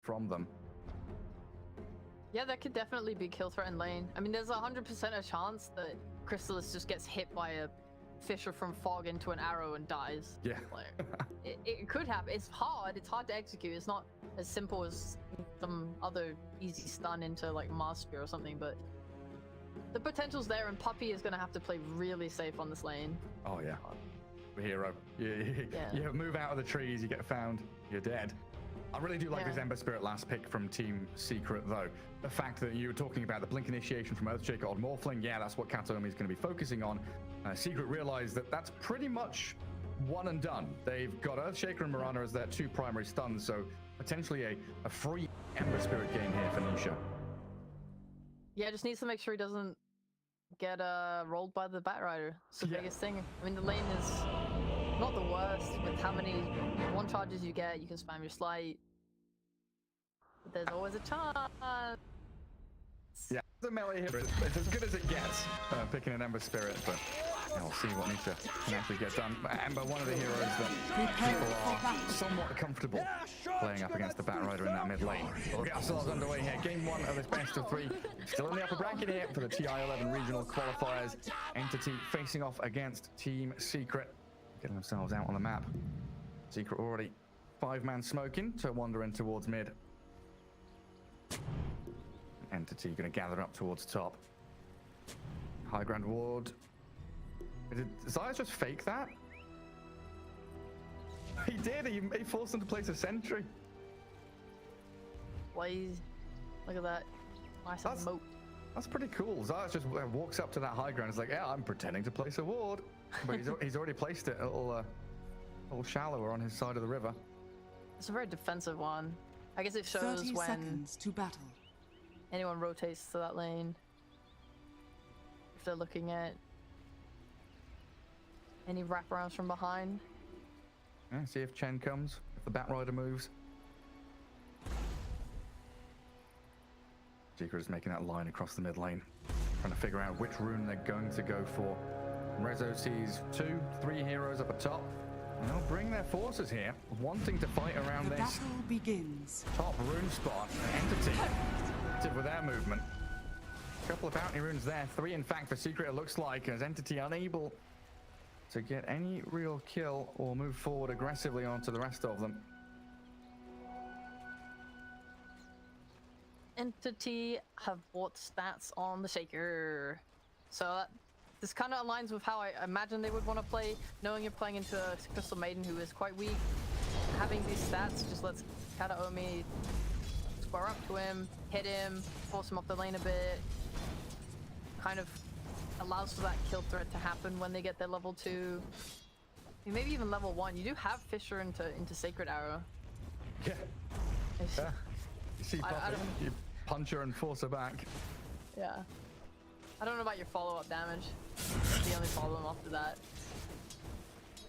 from them. Yeah, that could definitely be kill threat in lane. I mean, there's 100% a chance that Crystallis just gets hit by a Fisher from fog into an arrow and dies. Yeah. Like, it could happen. It's hard to execute. It's not as simple as some other easy stun into like Master or something, but the potential's there, and Puppey is going to have to play really safe on this lane. Oh yeah, hero. You move out of the trees, you get found, you're dead. I really do like this Ember Spirit last pick from Team Secret, though. The fact that you were talking about the Blink Initiation from Earthshaker on Morphling, yeah, that's what Kataomi is going to be focusing on. Secret realized that that's pretty much one and done. They've got Earthshaker and Mirana as their two primary stuns, so potentially a free Ember Spirit game here for Nisha. Yeah, just needs to make sure he doesn't get rolled by the Batrider. It's the biggest thing. I mean, the lane is not the worst with how many one charges you get. You can spam your slight. But there's always a chance. Yeah, the melee hit, it's as good as it gets picking an Ember Spirit, but we'll see what Nisha can actually get done. Ember, one of the heroes that people are somewhat comfortable playing up against the Batrider in that mid lane. We'll get ourselves underway here. Game 1 of this best of 3. Still in the upper bracket here for the TI-11 regional qualifiers. Entity facing off against Team Secret, getting themselves out on the map. Secret already 5-man smoking to wander in towards mid. Entity going to gather up towards top. High ground ward. Did Zayas just fake that? He did. He forced him to place a sentry. Blaze. Look at that. Nice moat. That's pretty cool. Zayas just walks up to that high ground. It's like, yeah, I'm pretending to place a ward, but he's already placed it a little shallower on his side of the river. It's a very defensive one. I guess it shows 30 when seconds to battle. Anyone rotates to that lane. If they're looking at any wraparounds from behind. Yeah, see if Chen comes, if the Batrider moves. Secret is making that line across the mid lane, trying to figure out which rune they're going to go for. Rezo sees 2, 3 heroes up at top. And they'll bring their forces here, wanting to fight around this battle begins. Top rune spot. Entity with their movement. A couple of bounty runes there. 3 in fact for Secret, it looks like, as Entity unable to get any real kill or move forward aggressively onto the rest of them. Entity have bought stats on the Shaker. So this kind of aligns with how I imagine they would want to play, knowing you're playing into a Crystal Maiden who is quite weak. Having these stats just lets Kataomi square up to him, hit him, force him off the lane a bit. Kind of allows for that kill threat to happen when they get their level 2. Maybe even level 1. You do have Fisher into Sacred Arrow. Yeah. You see Puppey, you punch her and force her back. Yeah. I don't know about your follow-up damage. The only problem after that.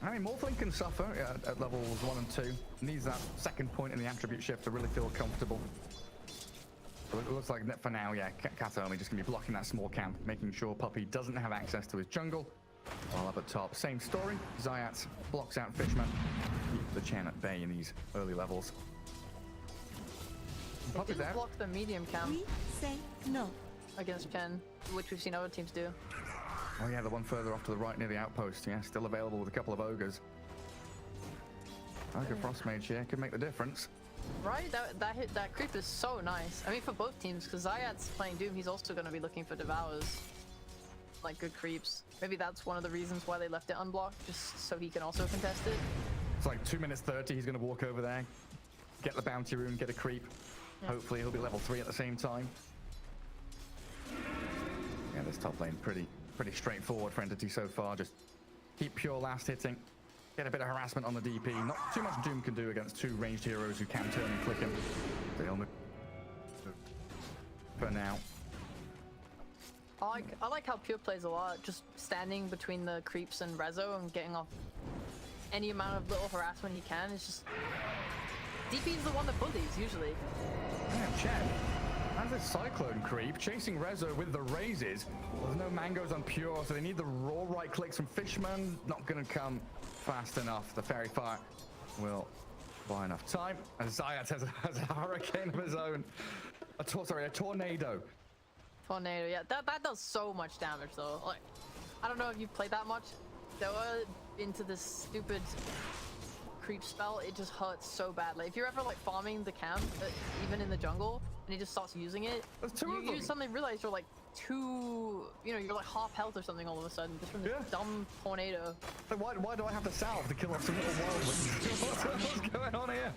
I mean, Morphling can suffer at levels 1 and 2. Needs that second point in the attribute shift to really feel comfortable. So it looks like for now, yeah, Kataomi just going to be blocking that small camp, making sure Puppey doesn't have access to his jungle. While up at top, same story. Zayat blocks out Fishman. Keep the Chen at bay in these early levels. They didn't block the medium camp. We say no against Chen, which we've seen other teams do. Oh yeah, the one further off to the right near the outpost. Yeah, still available with a couple of ogres. Ogre Frostmage here could make the difference. Right, that creep is so nice. I mean, for both teams, because Zayat's playing Doom, he's also going to be looking for Devours. Like good creeps. Maybe that's one of the reasons why they left it unblocked, just so he can also contest it. It's like 2 minutes 30, he's going to walk over there, get the bounty rune, get a creep. Yeah. Hopefully he'll be level 3 at the same time. Yeah, this top lane pretty straightforward for Entity so far. Just keep pure last hitting. Get a bit of harassment on the DP. Not too much Doom can do against 2 ranged heroes who can turn and click him. They'll move for now. I like how Pure plays a lot, just standing between the creeps and Rezo and getting off any amount of little harassment he can. It's just DP is the one that bullies usually. Yeah, Chen has a Cyclone creep chasing Rezo with the raises. There's no mangoes on Pure, so they need the raw right clicks from Fishman. Not going to come fast enough. The Fairy Fire will Buy enough time. And Zayat has a hurricane of his own. A tornado. Tornado, yeah, that does so much damage though. Like, I don't know if you played that much. Though into this stupid creep spell, it just hurts so badly. If you're ever like farming the camp, even in the jungle, and he just starts using it, you suddenly realize you're like you're like half health or something all of a sudden just from this dumb tornado. So why do I have to salve to kill off some little wildlings? What's going on here?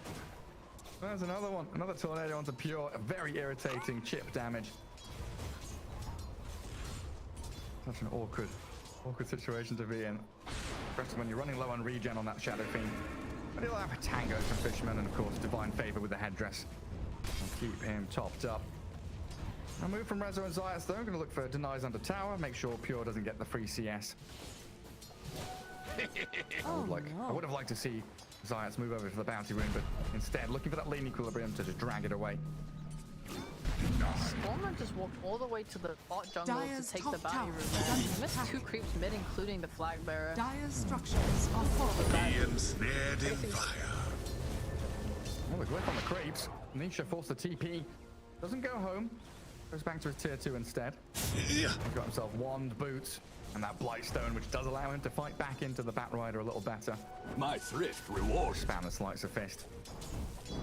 There's another one, another tornado onto Pure. A very irritating chip damage. Such an awkward situation to be in, especially when you're running low on regen on that Shadow Fiend. But he'll have a tango from Fishman and of course Divine Favor with the headdress. I'll keep him topped up. I'll move from Rezo and Zayas though. I'm going to look for denies under tower, make sure Pure doesn't get the free CS. I would have liked to see Zayas move over to the bounty rune, but instead looking for that lane equilibrium to just drag it away. Stormer just walked all the way to the bot jungle to take the bounty rune there. He missed 2 creeps mid, including the flag bearer. Dire's structures are fortified. Be ensnared in fire. Well, the glyph on the creeps. Nisha forced the TP. Doesn't go home. Goes back to his tier 2 instead. He's got himself Wand, Boots, and that Blightstone, which does allow him to fight back into the Batrider a little better. My thrift rewards. Spam the Slice of Fist.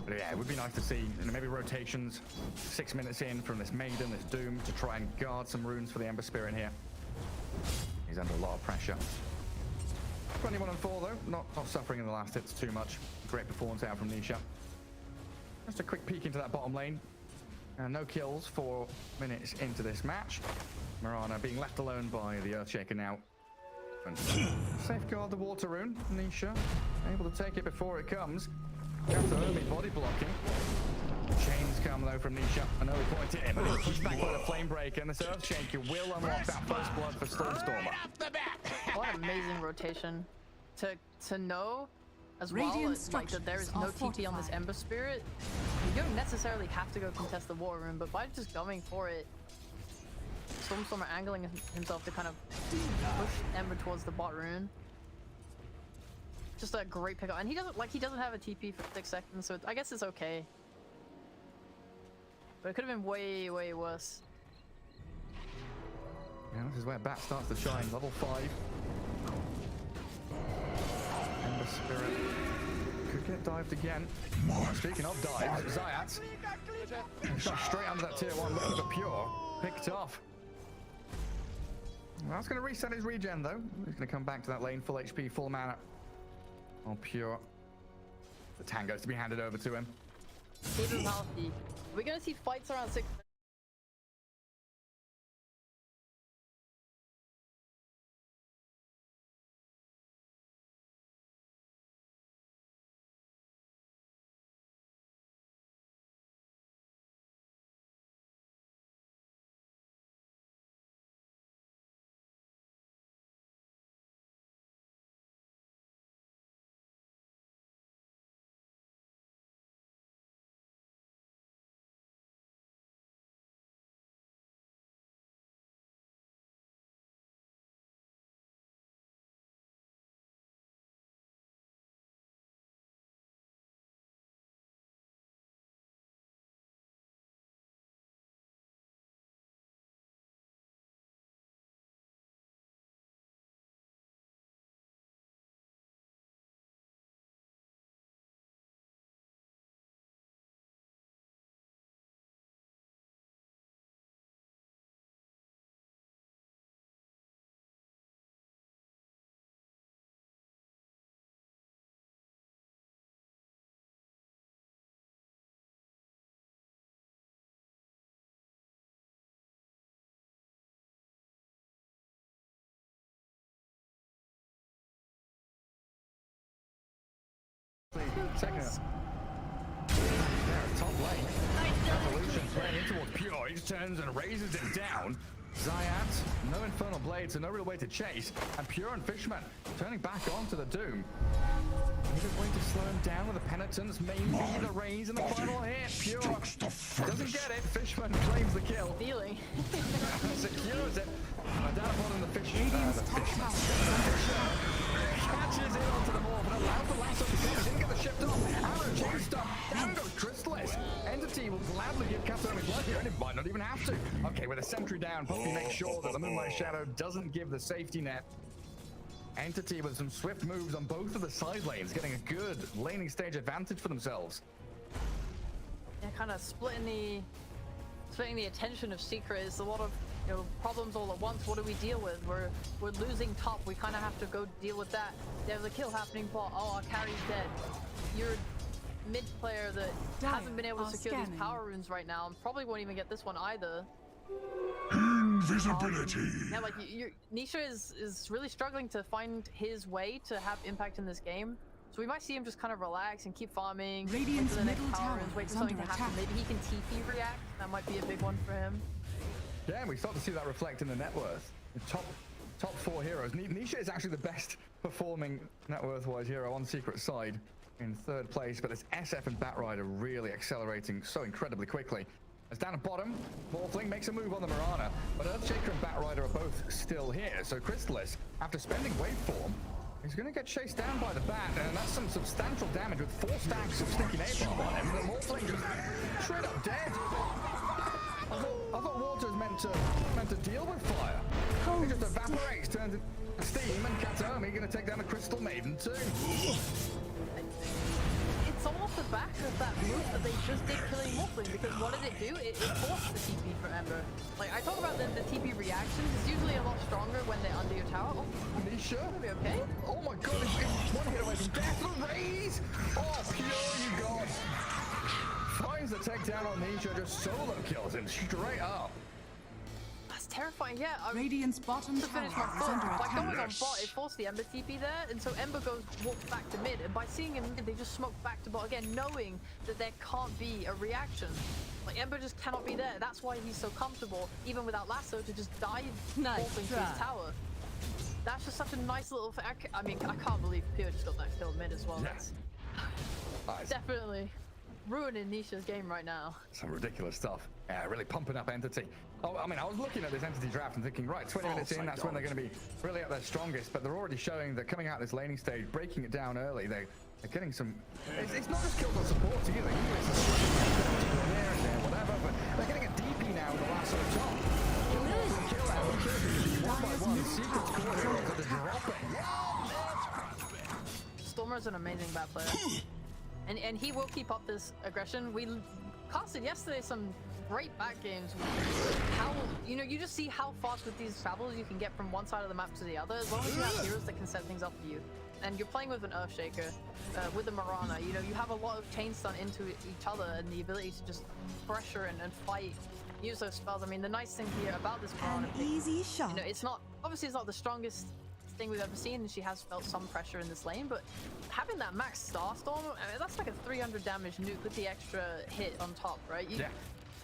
But yeah, it would be nice to see maybe rotations 6 minutes in from this Maiden, this Doom, to try and guard some runes for the Ember Spirit here. He's under a lot of pressure. 21 and 4 though, not suffering in the last hits too much. Great performance out from Nisha. Just a quick peek into that bottom lane. No kills 4 minutes into this match. Mirana being left alone by the Earthshaker now. And safeguard the water rune. Nisha able to take it before it comes. Kataomi body blocking. Chains come though from Nisha. An early point to him, and he's pushed back by the flame breaker, and this Earthshaker will unlock that first blood for Stormstormer. What an amazing rotation. To know as well like that there is no TP on this Ember Spirit. You don't necessarily have to go contest the water rune, but by just going for it, Stormstormer angling himself to kind of push Ember towards the bot rune. Just a great pickup, and he doesn't have a TP for 6 seconds, so I guess it's okay. But it could have been way worse. Yeah, this is where Bat starts to shine. Level 5. Ember Spirit could get dived again. Speaking of dives, Zayat shot straight under that tier 1, looking for Pure. Picked off. Well, that's going to reset his regen though. He's going to come back to that lane, full HP, full mana. On Pure. The Tango's to be handed over to him. Keep him healthy. We're going to see fights around 6. Second top lane. Evolution playing in towards Pure. He turns and raises it down. Zayat, no Infernal Blade, so no real way to chase. And Pure and Fishman turning back onto the Doom. Maybe a way to slow him down with a Penitence, maybe the raise in the final hit. Pure doesn't get it. Fishman claims the kill. Feeling. Secures it. Down upon the Fishman. Catches it onto the wall, but allows the lasso to come. Didn't get the shift off. Arrow might not even have to. Okay, with a sentry down, Puppy makes sure that the Moonlight Shadow doesn't give the safety net. Entity with some swift moves on both of the side lanes, getting a good laning stage advantage for themselves. Yeah, kind of splitting the attention of Secret is a lot of problems all at once. What do we deal with? We're losing top. We kind of have to go deal with that. There's a kill happening bot. Oh, our carry's dead. You're a mid player that hasn't been able to secure these power runes right now, and probably won't even get this one either. Invisibility. Yeah, like Nisha is really struggling to find his way to have impact in this game. So we might see him just kind of relax and keep farming. Radiant's wait for the next middle power tower runes, wait for is something to under happen. attack. Maybe he can TP react. That might be a big one for him. Yeah, and we start to see that reflect in the net worth. The top 4 heroes. Nisha is actually the best performing net worth-wise hero on Secret's side in 3rd place, but it's SF and Batrider really accelerating so incredibly quickly. As down at bottom, Morphling makes a move on the Mirana, but Earthshaker and Batrider are both still here. So Crystallis, after spending waveform, he's going to get chased down by the bat, and that's some substantial damage with 4 stacks of Sticky Napalm on him. The Morphling just straight up dead. I thought water's meant to deal with fire. It just evaporates, turns into steam, and Kataomi going to take down the Crystal Maiden too. It's all off the back of that move that they just did killing Morphling, because what did it do? It forced the TP for Ember. Like, I talk about the TP reactions. It's usually a lot stronger when they're under your tower. Oh, Nisha? are we okay? Oh my god, it's one hit away from death. The raise! Oh, pure you god. Finds the takedown on Nisha, just solo kills him straight up. That's terrifying. Yeah, Radiant's bottom to finish my tower is thought, under like attack. going on bot, it forced the Ember TP there, and so Ember walks back to mid, and by seeing him mid, they just smoke back to bot again, knowing that there can't be a reaction. Like, Ember just cannot be there. That's why he's so comfortable, even without Lasso, to just dive Morphling to his tower. That's just such a nice little thing. I mean, I can't believe Pure just got that kill mid as well. Yeah. That's Nice. definitely ruining Nisha's game right now. Some ridiculous stuff. Yeah, really pumping up Entity. Oh, I mean, I was looking at this Entity draft and thinking, right, 20 minutes in, that's when they're going to be really at their strongest, but they're already showing that coming out this laning stage, breaking it down early, they're getting some... It's not just kills on support either. Usually it's a here and there, whatever, but they're getting a DP now with the last sort of top. Kill out, one by one. Secret's core heroes that are dropping. Stormer's an amazing bad player. And he will keep up this aggression. We casted yesterday some great back games. How, you just see how fast with these travels you can get from one side of the map to the other, as long as you have heroes that can set things up for you. And you're playing with an Earthshaker, with a Mirana, you have a lot of chain stun into each other and the ability to just pressure and fight, use those spells. I mean, the nice thing here about this Mirana pick, Easy shot. it's not, obviously it's not the strongest thing we've ever seen, and she has felt some pressure in this lane, but having that max Starstorm, I mean, that's like a 300 damage nuke with the extra hit on top, right? Yeah.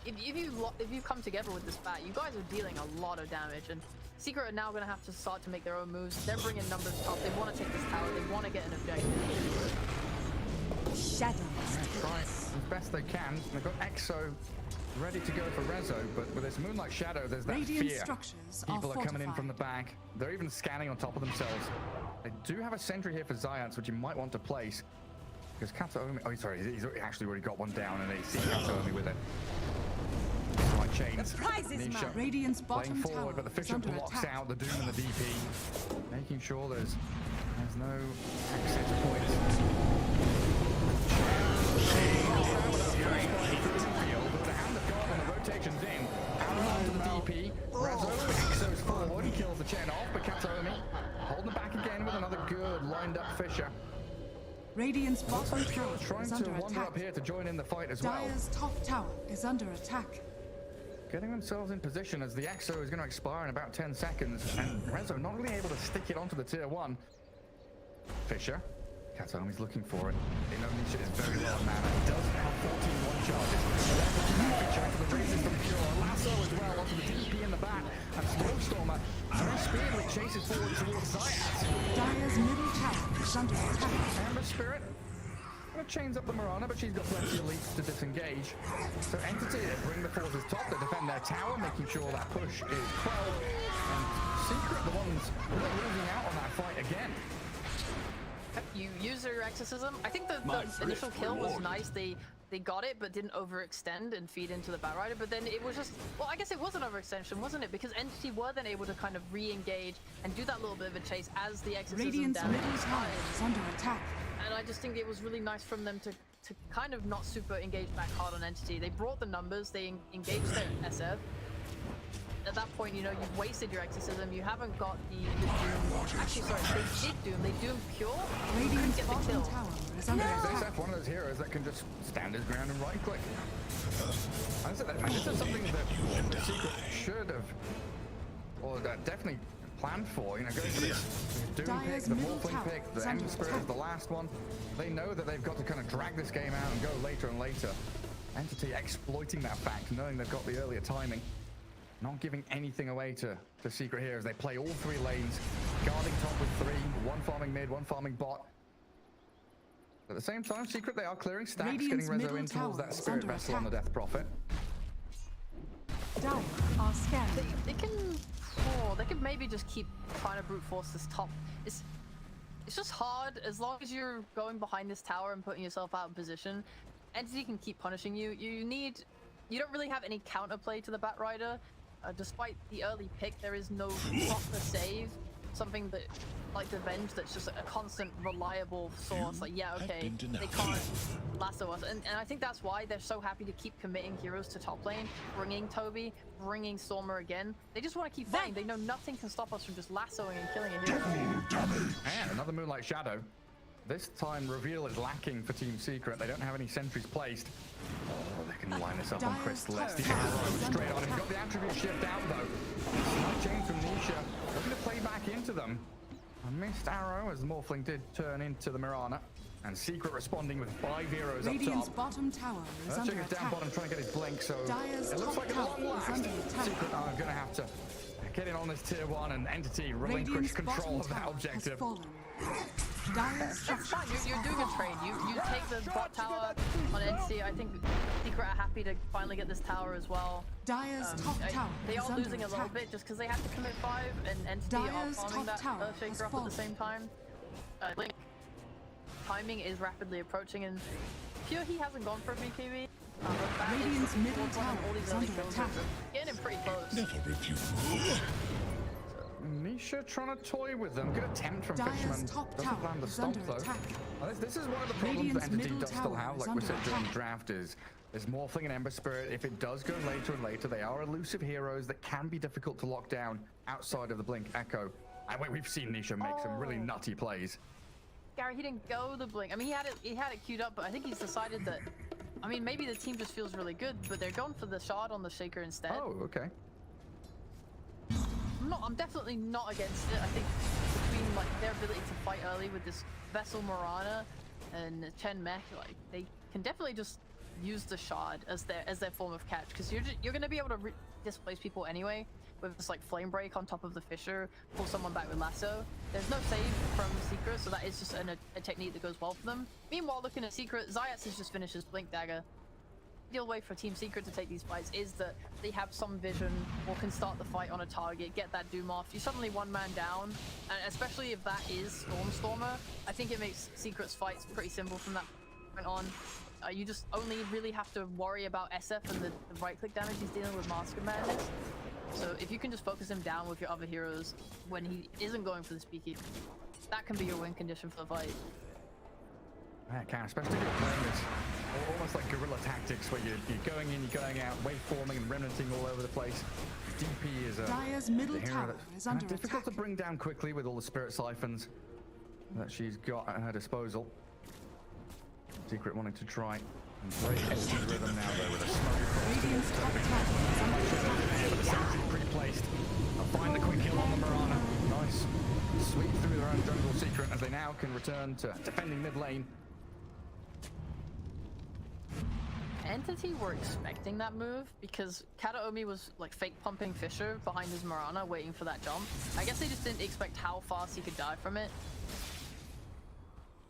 If you come together with this bat, you guys are dealing a lot of damage, and Secret are now going to have to start to make their own moves. They're bringing numbers top. They want to take this tower. They want to get an objective. Shadows. Try as best they can. They've got Exo ready to go for Rezo, but with this Moonlight Shadow, there's that Radiant fear. structures People are are coming in fortified. from the back. They're even scanning on top of themselves. They do have a sentry here for Zayance, which you might want to place. Because Kataomi... Oh, sorry, he's actually already got one down, and they see Kataomi with it. Right, chains. Nisha Radiant's playing bottom forward, tower but the is Fisher under blocks attack. out the Doom and the DP. Making sure there's no access points. Rotations in, out onto the DP. Rezo, Exo's forward, he kills the chain off, but Kataomi holding it back again with another good lined up Fisher. Radiant's bottom tower Trying is to under wander attack. up here to join in the fight as well. Dire's top tower is under attack. Getting themselves in position as the Exo is going to expire in about 10 seconds, and Rezo not really able to stick it onto the tier 1. Fisher, Kataomi's looking for it. They know Nisha is very low on mana. He does have 14 one-charges. Fisher into the raises from Pure. Lasso as well onto the DP in the back. And Stormstormer very speedily chases forward towards Zayat. Dire's middle tower is under attack. Amber Spirit gonna chains up the Mirana, but she's got plenty of leaps to disengage. So Entity bring the forces top, they defend their tower, making sure that push is quelled. And Secret, the ones really losing out on that fight again. You use your exorcism. I think the My initial thrift kill was reward. nice. They they got it but didn't overextend and feed into the Batrider. But then it was just, well, I guess it was an overextension, wasn't it? Because Entity were then able to kind of re-engage and do that little bit of a chase as the exorcism Radiant's damage middle tower is under attack. And I just think it was really nice from them to kind of not super engage back hard on Entity. They brought the numbers, they engaged their SF. At that point, you know, you've wasted your exorcism. You haven't got the Doom. Actually, sorry, they did Doom. They Doom pure. You couldn't Radiant's get the bottom kill. tower is under They attack. have one of those heroes that can just stand his ground and right click. I said that, man, this is something that the Secret should have, or definitely planned for. You know, going for this Doom pick, Dire's the middle Morphling tower pick, is the under Ember Spirit is the last one. They know that they've got to kind of drag this game out and go later and later. Entity exploiting that fact, knowing they've got the earlier timing. Not giving anything away to Secret here as they play all three lanes, guarding top with three, one farming mid, one farming bot. At the same time, Secret, they are clearing stacks, Radiant's getting middle reso in towards tower that is Spirit under Vessel on the attack. Death Prophet. Dire are scanned. They can, they could maybe just keep trying to brute force this top. It's just hard as long as you're going behind this tower and putting yourself out in position. Entity can keep punishing you. You don't really have any counterplay to the Batrider. Despite the early pick, there is no proper save. Something that, like the Venge, that's just a constant, reliable source. Like, yeah, okay, they can't lasso us. And I think that's why they're so happy to keep committing heroes to top lane, bringing Toby, bringing Stormer again. They just want to keep fighting. They know nothing can stop us from just lassoing and killing a hero. And another Moonlight Shadow. This time, reveal is lacking for Team Secret. They don't have any sentries placed. Oh, they can line this up on Dire's Crystal. Let's the top arrow tower is straight under on him. attack. Got the attribute shift out though. Slight change from Nisha. Looking to play back into them. A missed arrow as the Morphling did turn into the Mirana. And Secret responding with 5 heroes Radiant's up top. bottom tower is under Check it down attack. bottom, trying to get his blink, so Dire's it looks top like at tower long is last, under attack. Secret are going to have to get in on this tier 1 and Entity relinquish Radiant's control bottom of that tower objective. has fallen. Dire's That's structures fine. You're are doing a trade. You take the bot tower on Entity. I think Secret are happy to finally get this tower as well. Dire's top tower They is are under losing a little attack. bit just because they have to commit 5 and Entity Dire's are top farming that tower Earthshaker has up at fallen. the same time. Blink timing is rapidly approaching, and Pure he hasn't gone for a BKB. Radiant's middle tower is under attack. Getting him pretty close. Never refuse. Nisha trying to toy with them. Good attempt from Dire's Fishman. top Doesn't tower land the is stomp under though. attack. This is one of the problems Radiant's that Entity middle does still tower have, is like we said under during the attack. draft, is there's Morphling and Ember Spirit. If it does go later and later, they are elusive heroes that can be difficult to lock down outside of the Blink Echo. And we've seen Nisha make some really nutty plays. Gary, he didn't go the blink. I mean, he had it queued up, but I think he's decided that. I mean, maybe the team just feels really good, but they're going for the shard on the Shaker instead. Oh, okay. I'm definitely not against it. I think between like their ability to fight early with this Vessel Mirana and Chen Mech, like they can definitely just use the shard as their form of catch, because you're gonna be able to displace people anyway with this like flame break on top of the Fisher, pull someone back with lasso. There's no save from Secret, so that is just a technique that goes well for them. Meanwhile, looking at Secret, Zayats has just finished his Blink Dagger. The ideal way for Team Secret to take these fights is that they have some vision or can start the fight on a target, get that Doom off. You're suddenly one man down, and especially if that is Stormer, I think it makes Secret's fights pretty simple from that point on. You just only really have to worry about SF and the right-click damage he's dealing with Mask of Madness. So if you can just focus him down with your other heroes when he isn't going for the speaky, that can be your win condition for the fight. Yeah, it can, especially if you're playing this almost like guerrilla tactics, where you're going in, you're going out, waveforming and remnanting all over the place. DP is Dire's middle a hero tower that's is under difficult attack. to bring down quickly with all the spirit siphons that she's got at her disposal. Secret wanting to try and break Entity's rhythm now though with a smoke across Radiant's top towards tower is under attack. but the sentry pre-placed. They'll find the quick kill on the Mirana. Nice sweep through their own jungle Secret as they now can return to defending mid lane. Entity were expecting that move because Kataomi was like fake pumping Fisher behind his Mirana waiting for that jump. I guess they just didn't expect how fast he could die from it.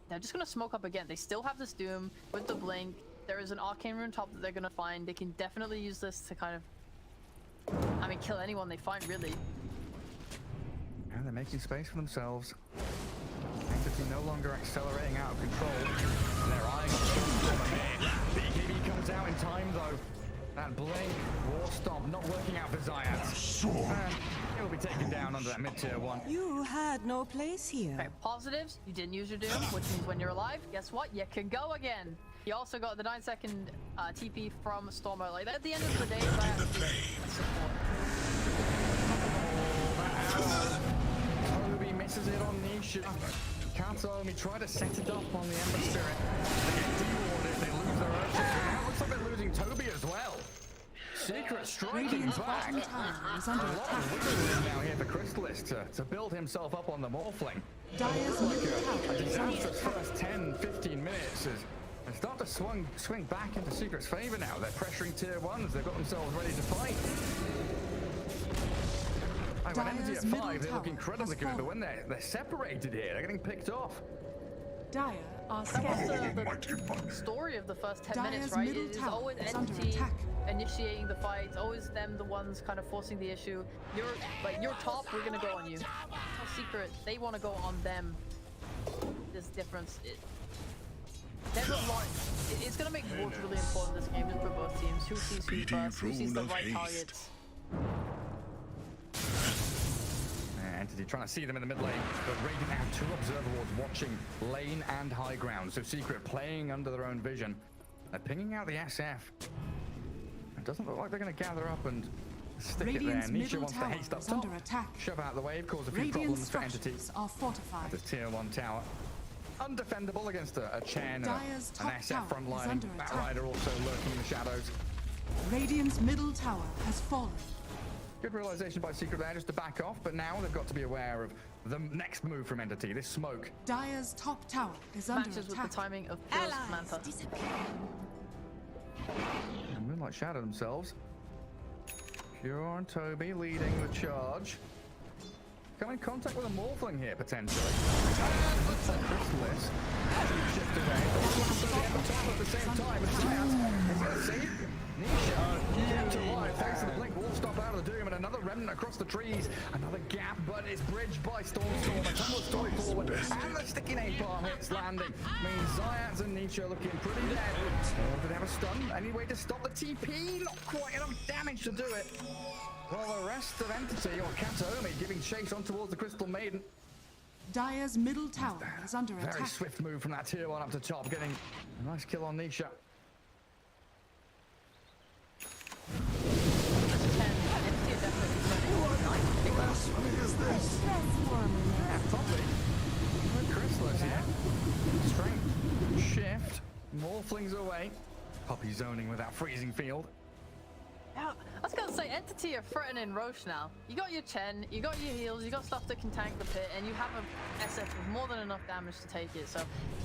They're just gonna smoke up again. They still have this Doom with the blink. There is an arcane rune top that they're gonna find. They can definitely use this to kind of, I mean, kill anyone they find really. And they're making space for themselves. Entity no longer accelerating out of control. They're eyeing on Stormer here. BKB that blink. War Stomp not working out for Zayat. He'll be taken down under that mid-tier 1. You had no place here. Okay, positives. You didn't use your doom, which means when you're alive, guess what? You can go again. You also got the 9-second TP from Stormer. Like at the end of the day, Zayat is support. Toby misses it on Nisha. Katomi tried to set it up on the Ember Spirit. They get de-warded, they lose their own. Now it looks like they're losing Toby as well. Secret striking Radiant's back. bottom tower is under A lot attack. of wiggle room now here for Crystallis to build himself up on the Morphling. Dire's middle tower A is under disastrous attack. first 10-15 minutes as they start to swing back into Secret's favor now. They're pressuring tier 1s. They've got themselves ready to fight. With Entity at Dire's middle 5, they look tower incredibly has good, but fallen. when they're separated here, they're getting picked off. Dire are That was scared. the story of the first 10 Dire's minutes, right? middle It is tower always is under Entity attack. initiating the fight, always them the ones kind of forcing the issue. You're top, we're gonna go on you. Secret, they want to go on them. This difference. There's a lot. It's gonna make wards really important this game for both teams. Who sees who first? Who sees the right targets? Entity trying to see them in the mid lane, but Radiant now 2 observer wards watching lane and high ground. So Secret playing under their own vision. They're pinging out the SF. It doesn't look like they're going to gather up and stick Radiant's it there. Nisha middle wants to tower haste up is top, under attack. shove out the wave, cause a few Radiant problems for Entity. structures are fortified. This tier 1 tower. Undefendable against a Chen, Dire's an top SF tower is frontline, under Batrider also lurking in the shadows. Radiant's middle tower has fallen. Good realization by Secret there just to back off, but now they've got to be aware of the next move from Entity, this smoke. Dire's top tower is under Matches with attack. the timing of Pill's Manta. And Moonlight shadow themselves. Pure and Toby leading the charge. Come in contact with a Morphling here, potentially. And looks like Crystallis. Shift away. At the same time, as Zayat is going to save Nisha. Kept alive thanks to the blink. Wall stop out of the Doom, and another remnant across the trees. Another gap, but it's bridged by Stormstorm. A tumble story forward, and the sticky napalm hits landing. Means Zayat and Nisha looking pretty dead. Oh, did they have a stun? Any way to stop the TP? Not quite enough damage to do it. Well, the rest of Entity, or Katomi, giving chase on towards the Crystal Maiden. Dire's middle tower is under Very attack. swift move from that tier 1 up to top, getting a nice kill on Nisha. 10. Entity are definitely Yeah, probably. With Crystallis here. Strength, shift, Morphlings away. Poppy zoning with that freezing field. Yeah, I was gonna say, Entity are threatening Roche now. You got your Chen, you got your heals, you got stuff that can tank the pit, and you have a SF with more than enough damage to take it. So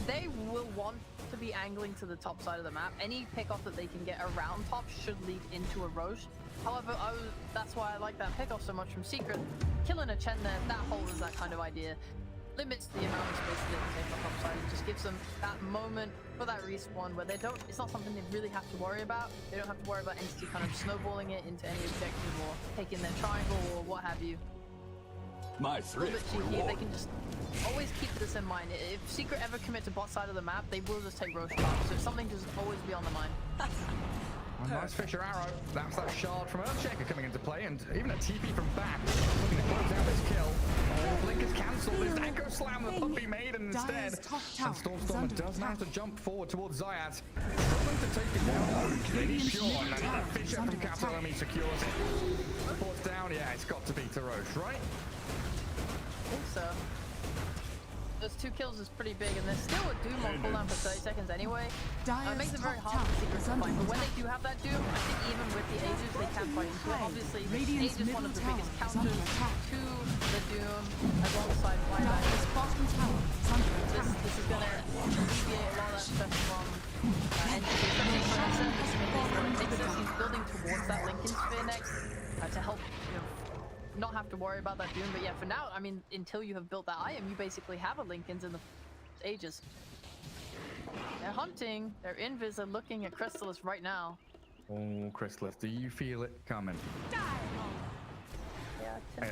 they will want to be angling to the top side of the map. Any pickoff that they can get around top should lead into a Roche. However, that's why I like that pickoff so much from Secret. Killing a Chen there, that hole is that kind of idea. Limits the amount of space that they can take on top side. It just gives them that moment for that respawn where they don't, it's not something they really have to worry about. They don't have to worry about Entity kind of snowballing it into any objective or taking their triangle or what have you. My A little bit thrift cheeky, they reward. can just always keep this in mind. If Secret ever commit to bot side of the map, they will just take Roche top. So something just always be on the mind. A nice Fisher Arrow. That's that shard from Earthshaker coming into play, and even a TP from Bat looking to close out this kill. Oh, the blink is cancelled. There's Echo Slam the Puppy Maiden instead. Dire's top tower And is Stormstormer under does manage to attack. jump forward towards Zayat. Struggling to take it down. Maybe Radiant's Pure, middle and another tower is Fisher from under attack. Katomi secures it. Reports down. Yeah, it's got to be Tarosh, right? I think so. Those 2 kills is pretty big, and there's still a Doom on cooldown for 30 seconds anyway. It makes it very hard for Secret to fight. But when they do have that Doom, I think even with the Aegis, they can fight into it. Obviously, Radiant's Aegis is one of the middle biggest tower is counters under attack. to the Doom, alongside Buyback. Dire's bottom tower is under attack. This is going to alleviate a lot of that stress from Entity. Especially for Exodus, he's building towards that Lincoln Sphere next to help, not have to worry about that Doom. But yeah, for now, I mean, until you have built that item, you basically have a Lincoln's in the Ages. They're hunting. They're invis are looking at Crystallis right now. Oh, Crystallis, do you feel it coming? Yeah,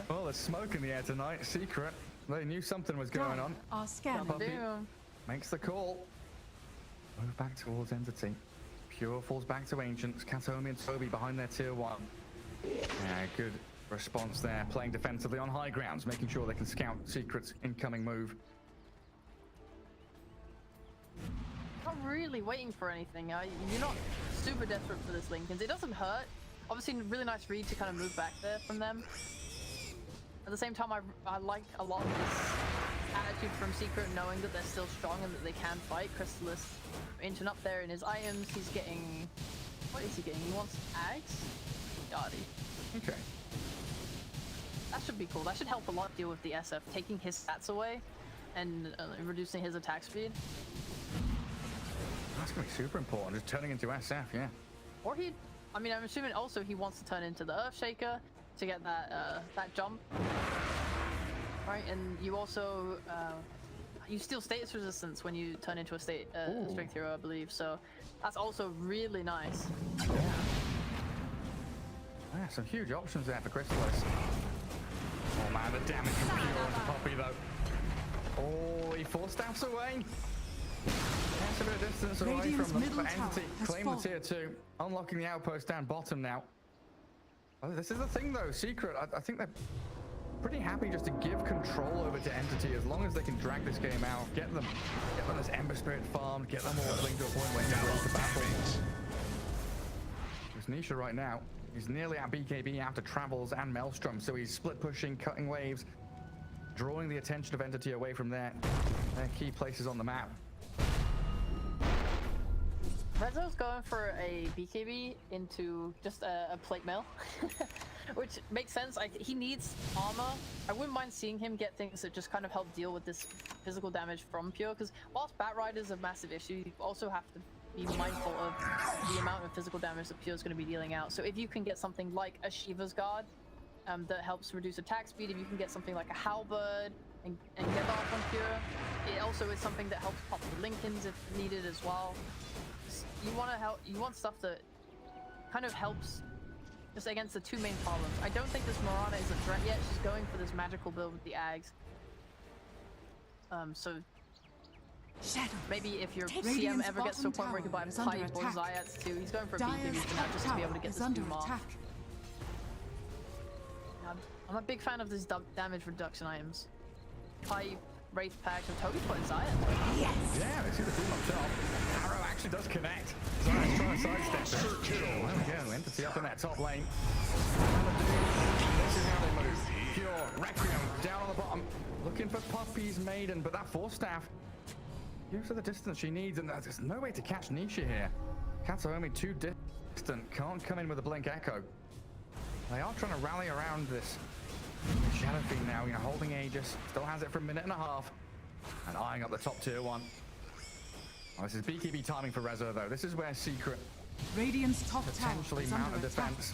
Well, there's smoke in the air tonight. Secret. They knew something was going on. Are scanning. Puppy Doom. makes the call. Move back towards Entity. Pure falls back to Ancients. Kataomi and Toby behind their tier 1. Yeah, good response there. Playing defensively on high grounds, making sure they can scout Secret's incoming move. Not really waiting for anything. You're not super desperate for this Lincolns. It doesn't hurt. Obviously, really nice read to kind of move back there from them. At the same time, I like a lot of this attitude from Secret, knowing that they're still strong and that they can fight. Chrysalis inching up there in his items. He's getting... What is he getting? He wants Ags? Yachty. Okay. That should be cool. That should help a lot deal with the SF, taking his stats away and reducing his attack speed. That's going to be super important, just turning into SF, yeah. Or he... I mean, I'm assuming also he wants to turn into the Earthshaker to get that that jump. Right, and you also... you steal status resistance when you turn into a strength hero, I believe, so that's also really nice. Yeah, some huge options there for Chrysalis. Oh man, the damage from Pure onto Poppy though. Oh, he force staffs away. That's a bit of distance away Radiant's from middle the tower entity. has Claim the fallen. tier 2. Unlocking the outpost down bottom now. Oh, this is the thing though, Secret, I think they're pretty happy just to give control over to Entity as long as they can drag this game out, get them this Ember Spirit farmed, get them all linked to a point where they're ready to battle. There's Nisha right now. He's nearly at BKB after Travels and Maelstrom, so he's split pushing, cutting waves, drawing the attention of Entity away from their key places on the map. Rezo's going for a BKB into just a plate mail, which makes sense. He needs armor. I wouldn't mind seeing him get things that just kind of help deal with this physical damage from Pure, because whilst Batrider is a massive issue, you also have to be mindful of the amount of physical damage that Pure is going to be dealing out. So if you can get something like a Shiva's Guard that helps reduce attack speed, if you can get something like a Halberd and get off on Pure, it also is something that helps pop the Lincolns if needed as well. You want stuff that kind of helps just against the two main problems. I don't think this Mirana is a threat yet. She's going for this magical build with the Ags. So maybe if your CM ever gets to a point where he can buy Pipe or Zayats too, he's going for a BKB for now just to be able to get this doom off. I'm a big fan of this damage reduction items. Pipe, Wraith Pack, and Toby put Zayat. Yes. Yeah, they see the boom up top. Arrow actually does connect. Zayat's trying to sidestep it. Well, again, Entity up in that top lane. This is how they move. Pure, Requiem, down on the bottom. Looking for Poppy's Maiden, but that Force Staff gives her the distance she needs, and there's no way to catch Nisha here. Kataomi too distant, can't come in with a Blink Echo. They are trying to rally around this Shadow Fiend now, holding Aegis, still has it for a minute and a half, and eyeing up the top tier 1. Oh, this is BKB timing for Rezo though. This is where Secret Radiant's top tower potentially is mount a under attack. defense.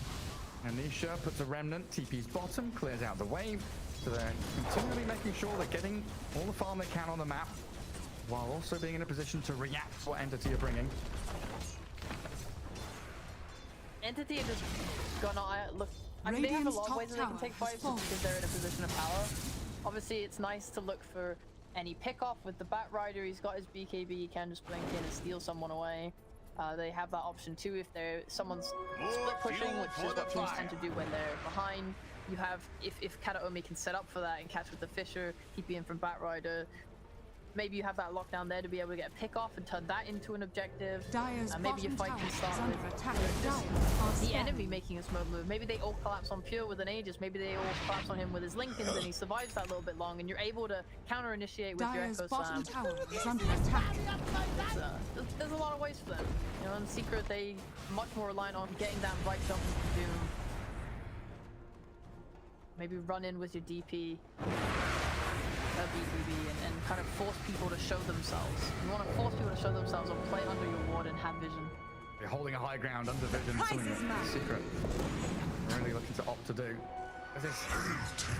And Nisha puts a remnant, TP's bottom, clears out the wave, so they're continually making sure they're getting all the farm they can on the map, while also being in a position to react to what Entity are bringing. Entity are just gonna look. I mean, they have a lot of ways that they can take fights just because they're in a position of power. Obviously, it's nice to look for any pick-off with the Batrider. He's got his BKB, he can just blink in and steal someone away. They have that option too if someone's split pushing, which is what teams tend to do when they're behind. You have, if Kataomi can set up for that and catch with the Fisher, TP in from Batrider, maybe you have that lockdown there to be able to get a pick off and turn that into an objective. Maybe your fight can start with the enemy making a smoke move. Maybe they all collapse on Pure with an Aegis. Maybe they all collapse on him with his Lincolns and he survives that little bit long, and you're able to counter initiate with your Echo Slam. There's a lot of ways for them. In Secret, they much more reliant on getting that right jump into Doom. Maybe run in with your DP. BKB and kind of force people to show themselves. You want to force people to show themselves or play under your ward and have vision. You're holding a high ground under vision, something that Secret really looking to opt to do. There's this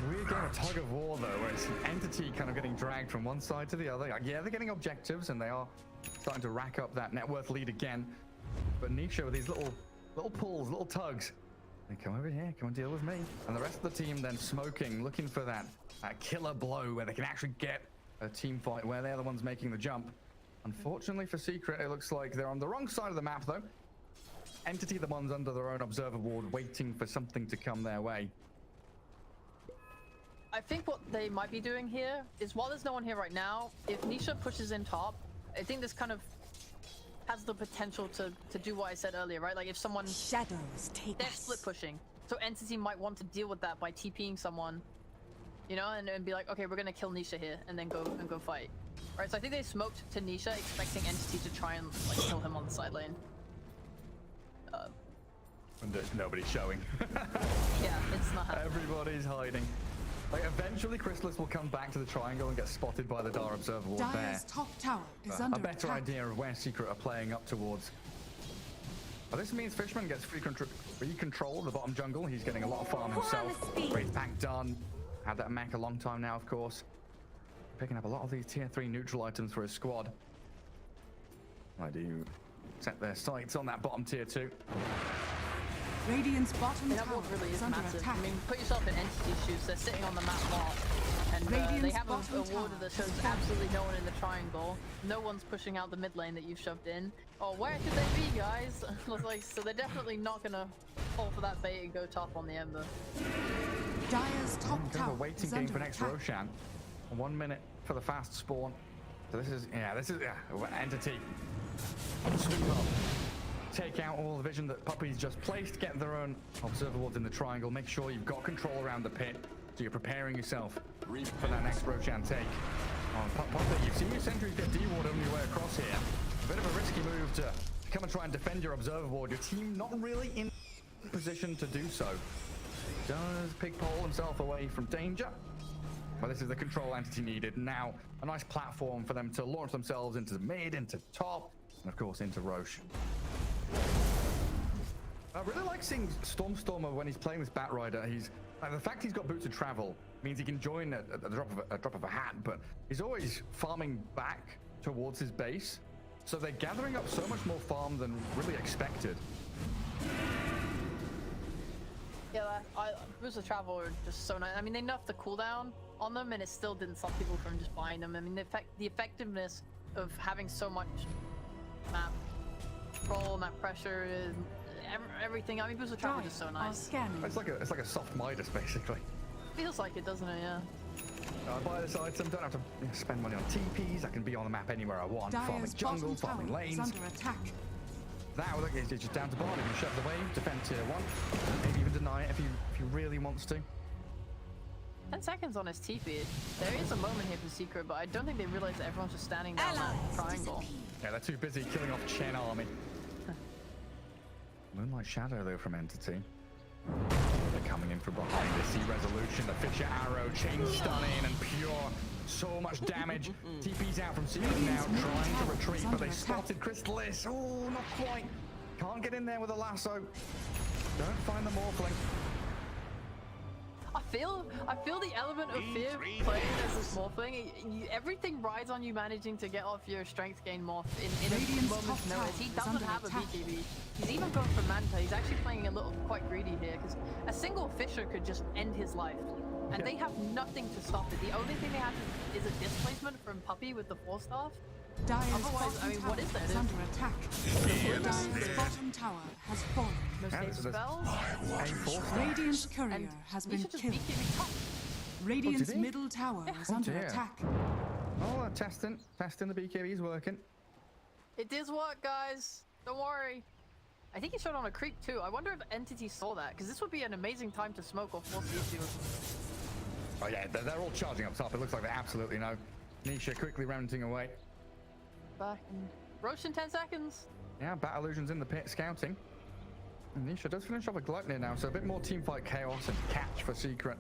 weird game of tug of war though, where it's an Entity kind of getting dragged from one side to the other. Yeah, they're getting objectives and they are starting to rack up that net worth lead again. But Nisha with these little pulls, little tugs. They come over here, come and deal with me. And the rest of the team then smoking, looking for that killer blow where they can actually get a team fight where they're the ones making the jump. Unfortunately for Secret, it looks like they're on the wrong side of the map though. Entity the ones under their own observer ward, waiting for something to come their way. I think what they might be doing here is, while there's no one here right now, if Nisha pushes in top, I think this kind of has the potential to do what I said earlier, right? Like if someone... Shadows take They're us. split pushing. So Entity might want to deal with that by TPing someone, you know, and be like, okay, we're gonna kill Nisha here, and then go fight. Right, so I think they smoked to Nisha, expecting Entity to try and like kill him on the side lane. And there's nobody showing. Yeah, it's not happening. Everybody's hiding. Like, eventually Chrysalis will come back to the triangle and get spotted by the Dar Observer ward there. Dire's top tower is A under better attack. idea of where Secret are playing up towards. But this means Fishman gets free control of the bottom jungle. He's getting a lot of farm himself. Raise pack done. Had that mech a long time now, of course. Picking up a lot of these tier 3 neutral items for his squad. I do set their sights on that bottom tier 2. Radiant's bottom That tower ward really is is under massive. attack. I mean, put yourself in Entity shoes. They're sitting on the map lot, and they Radiant's have bottom a ward tower that shows is falling. absolutely no one in the triangle. No one's pushing out the mid lane that you've shoved in. Oh, where could they be, guys? Like, so they're definitely not gonna fall for that bait and go top on the Ember. Dire's top Kind of a tower waiting is game under for next attack. Roshan. 1 minute for the fast spawn. So this is Entity. Sweep up. Take out all the vision that Puppy's just placed. Get their own observer wards in the triangle. Make sure you've got control around the pit, so you're preparing yourself for that next Roshan take. Puppy, you've seen your sentries get D-ward only way across here. A bit of a risky move to come and try and defend your observer ward. Your team not really in position to do so. Does Pigpole himself away from danger? Well, this is the control Entity needed. Now, a nice platform for them to launch themselves into the mid, into top, and of course into Roche. I really like seeing Stormstormer when he's playing this Batrider. He's like, the fact he's got boots of travel means he can join at the drop of a hat, but he's always farming back towards his base. So they're gathering up so much more farm than really expected. Yeah, boots of travel are just so nice. I mean, they nerfed the cooldown on them, and it still didn't stop people from just buying them. I mean, the effectiveness of having so much map control, map pressure, everything. I mean, boots of travel are just so nice. Scanning. It's like a soft Midas, basically. Feels like it, doesn't it? Yeah. I buy this item, don't have to spend money on TPs. I can be on the map anywhere I want. Farming Dire's jungle, bottom farming tower is lanes. under attack. That is just down to Bard. He can shove the wave, defend tier 1, maybe even deny it if he really wants to. 10 seconds on his TP. There is a moment here for Secret, but I don't think they realize that everyone's just standing down that triangle. Yeah, they're too busy killing off Chen army. Moonlight Shadow though from Entity. They're coming in from behind. They see Resolution, the Fisher Arrow, chain stunning and pure. So much damage. TP's out from Secret now, trying to retreat, but they spotted Chrysalis. Oh, not quite. Can't get in there with a lasso. Don't find the Morphling. I feel the element of fear playing as this Morphling. Everything rides on you managing to get off your strength gain morph in a Radiant's moment's top notice. He tower is doesn't under have a attack. BKB. He's even going for Manta. He's actually playing a little quite greedy here, because a single Fisher could just end his life. And they have nothing to stop it. The only thing they have is a displacement from Puppy with the 4-staff. Dire's Otherwise, bottom I mean, tower what is there? is under attack. Dire's bottom tower has fallen. No Yeah, save so there's spells. a 4-star. Radiant's courier And has he been should just killed. BKB top. Radiant's did he? middle tower is Oh, under dear. attack. Oh, testing the BKB's working. It does work, guys. Don't worry. I think he showed on a creep too. I wonder if Entity saw that, because this would be an amazing time to smoke or force the issue. Oh yeah, they're all charging up top. It looks like they absolutely know. Nisha quickly rounding away. Back and Roche in 10 seconds. Yeah, Bat Illusion's in the pit scouting. And Nisha does finish off a Gluttony now, so a bit more teamfight chaos and catch for Secret.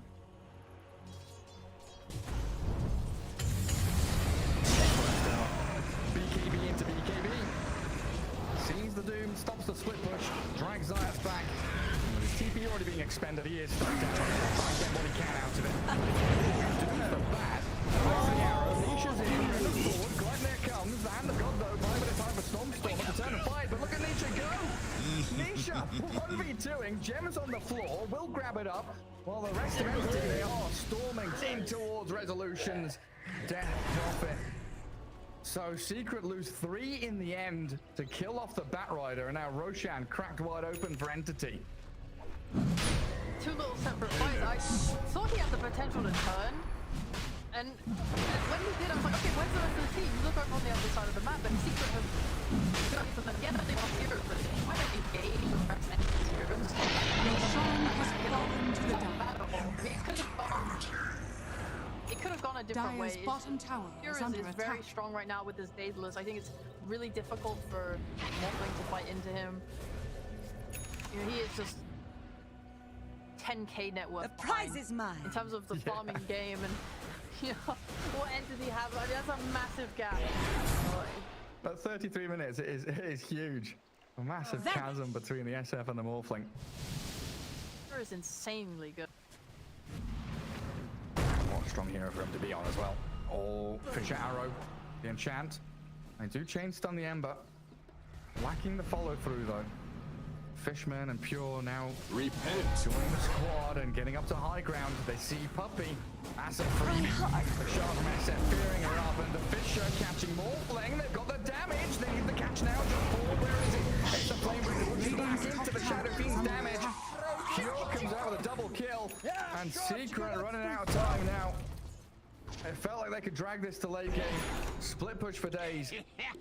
BKB into BKB. Sees the doom, stops the split push, drags Zayas back. With his TP already being expended, he is stuck down. Try and get what he can out of it. Doom so bad. There's the arrow. Nisha's in, moving forward. Gluttony comes. The hand of God though. 5 minutes time for Stormstorm to turn and fight. But look at Nisha go. Nisha 1v2ing. Gems on the floor. Will grab it up. While the rest of Entity, they are storming in towards Resolutions. Death Prophet So Secret lose 3 in the end to kill off the Batrider, and now Roshan cracked wide open for Entity. 2 little separate fights. I thought he had the potential to turn. And when he did, I was like, okay, where's the rest of the team? You look over on the other side of the map, and Secret have got them again, and they lost here, but why don't you engage with Rex and Secret? Roshan has fallen to the dark. It could have gone a different Dire's way. bottom tower Furious is under is very attack. strong right now with his Daedalus. I think it's really difficult for Morphling to fight into him. You know, he is just 10k net worth. The prize behind is mine. in terms of the farming game, and you know what Entity have. I mean, that's a massive gap. But 33 minutes it is huge. A massive chasm between the SF and the Morphling. Furious is insanely good. What a strong hero for him to be on as well. Oh, Fisher Arrow, the enchant. They do chain stun the Ember. Lacking the follow through though. Fishman and Pure now Repent. joining the squad and getting up to high ground. They see Puppy. Asset free. The shot from SF fearing her up, and the Fisher catching Morphling. They've got the damage. They need the catch now. Just forward. Where is it? It's a flame breaker back into the Shadow Fiend's damage. Pure comes out with a double kill, and Secret running out of time now. It felt like they could drag this to late game. Split push for days.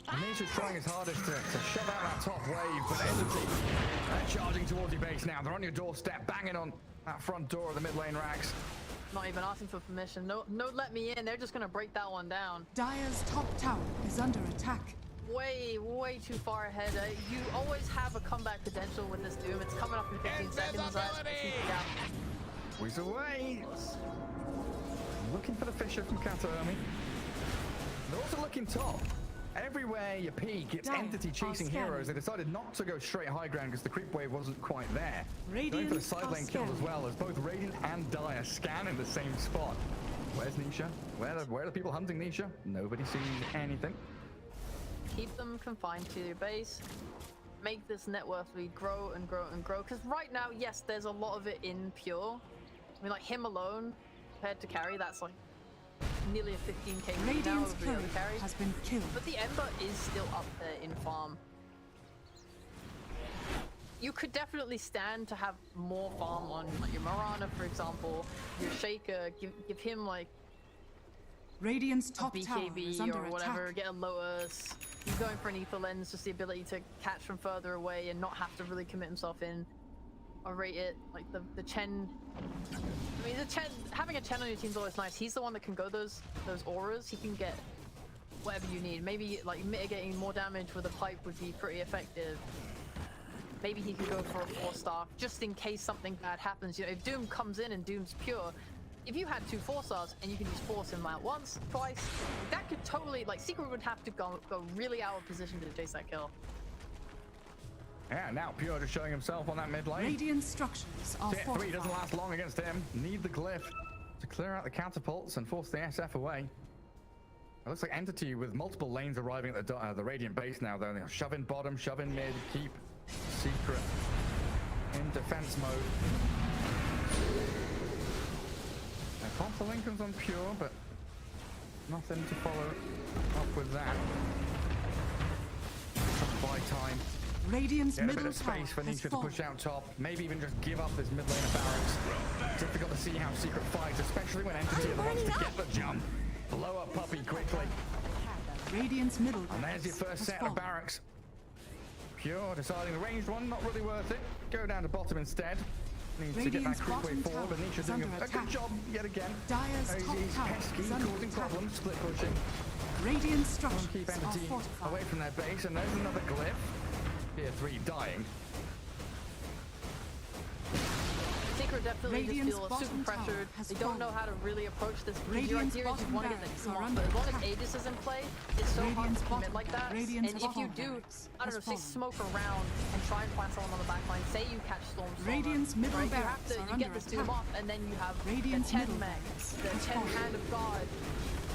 Anisha's trying his hardest to shove out that top wave, but Entity, they're charging towards your base now. They're on your doorstep, banging on that front door of the mid lane racks. Not even asking for permission. No, let me in. They're just gonna break that one down. Dire's top tower is under attack. Way too far ahead. You always have a comeback potential with this Doom. It's coming up in 15 seconds. Squeeze away. Looking for the Fisher from Kataomi. They're also looking top. Everywhere you peek, it's Entity chasing heroes. They decided not to go straight high ground because the creep wave wasn't quite there. Going for the side lane kills as well, as both Radiant and Dire scan in the same spot. Where's Nisha? Where are the people hunting Nisha? Nobody sees anything. Keep them confined to your base. Make this net worth lead grow and grow and grow. Because right now, yes, there's a lot of it in Pure. I mean, like him alone, compared to carry, that's like nearly a 15k lead now Radiant's over the other carry carries. has been killed. But the Ember is still up there in farm. You could definitely stand to have more farm on like your Mirana, for example, your Shaker. Give him like Radiant's a top tower is BKB under or whatever, attack. get a Lotus. He's going for an Ether Lens, just the ability to catch from further away and not have to really commit himself in. I rate it like the Chen. I mean, the Chen, having a Chen on your team is always nice. He's the one that can go those auras. He can get whatever you need. Maybe like mitigating more damage with a pipe would be pretty effective. Maybe he could go for a 4-star just in case something bad happens. You know, if Doom comes in and Doom's pure, if you had 2 4-stars and you can just force him out once, twice, that could totally, like, Secret would have to go really out of position to chase that kill. Yeah, now Pure just showing himself on that mid lane. Radiant structures are Tier 3 fortified. doesn't last long against him. Need the glyph to clear out the catapults and force the SF away. It looks like Entity with multiple lanes arriving at the Radiant base now, though. They'll shove in bottom, shove in mid, keep Secret in defense mode. Pop the Lincoln's on Pure, but nothing to follow up with that. Trying to buy time. Radiant's Get a bit middle of tower space for has Nisha to fallen. push out top. Maybe even just give up this mid lane of barracks. Difficult to see how Secret fights, especially when Entity are the ones to get the jump. Blow up Puppy quickly. Radiant's middle And there's your first has set of fallen. barracks. Pure deciding the ranged one, not really worth it. Go down to bottom instead. Needs to get that Radiant's creep wave bottom forward, but tower Nisha is doing under a good attack. job yet again. Dire's He's top tower pesky, is under causing attack. problems, split pushing. Radiant One structures keep are Entity fortified. away from their base, and there's another glyph. Tier 3 dying. Secret definitely just Radiant's feel bottom super tower pressured. has They don't know fallen. how to really approach this. Because your Radiant's idea is you bottom want to get the barracks team are off, under but as long as attack. Aegis is in play, it's so hard Radiant's to commit bottom- like that. Radiant's And if you bottom do, barracks I don't has know, say fallen. smoke around and try and find someone on the back line. Say you catch Stormstormer. Radiant's middle right? barracks You are get under this team attack. off, and then you have Radiant's the 10 middle mech, barracks the has 10 fallen. hand of God.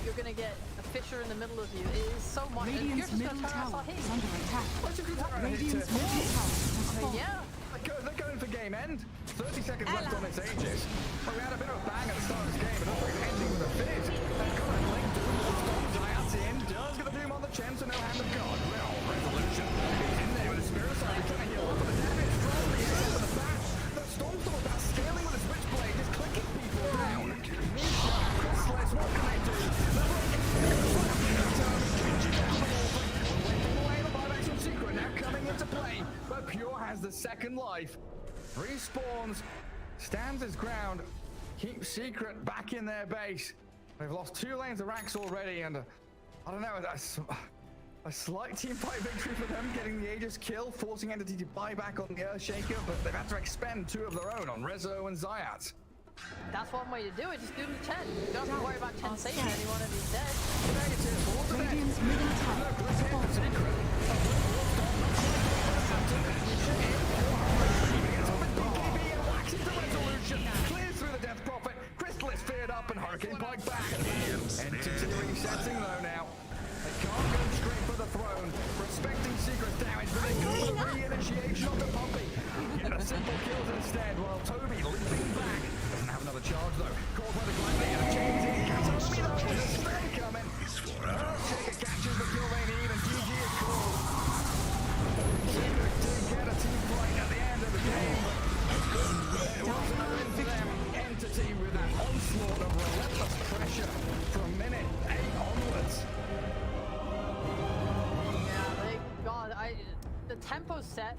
You're gonna get a Fisher in the middle of you. It is so much. And you're Radiant's just middle gonna turn tower us is under attack. What's your turret? Radiant's middle tower has fallen. Yeah. They're going for game end. 30 seconds left on this Aegis. Well, we had a bit of a bang at the start of this game, but it looks like it's ending with a fizz. They've got a link to Diatin. Does get the Doom on the has the second life, respawns, stands his ground, keeps Secret back in their base. They've lost 2 lanes of racks already, and I don't know, a slight team fight victory for them, getting the Aegis kill, forcing Entity to buy back on the Earthshaker, but they've had to expend 2 of their own on Rezo and Zayat. That's one way to do it. Just do them to 10. You don't have to worry about 10 saving anyone if he's dead. Radiant's middle tower has fallen. Clears through the Death Prophet. Crystal is feared up and Hurricane Pike back. Entity resetting though now. They can't go straight for the throne. Respecting Secret's damage, but they go for the re-initiation of the pumping. Get a simple kills instead, while Toby leaping back. Doesn't have another charge though. Caught by the Gladly and a chain in. Toby though, there's a stay coming. Earthshaker catches the kill they need and GG is called. Secret did get a team fight at the end of the game, but it wasn't a win for them. Entity with that onslaught of relentless pressure from minute 8 onwards. Yeah, they, God, the tempo's set.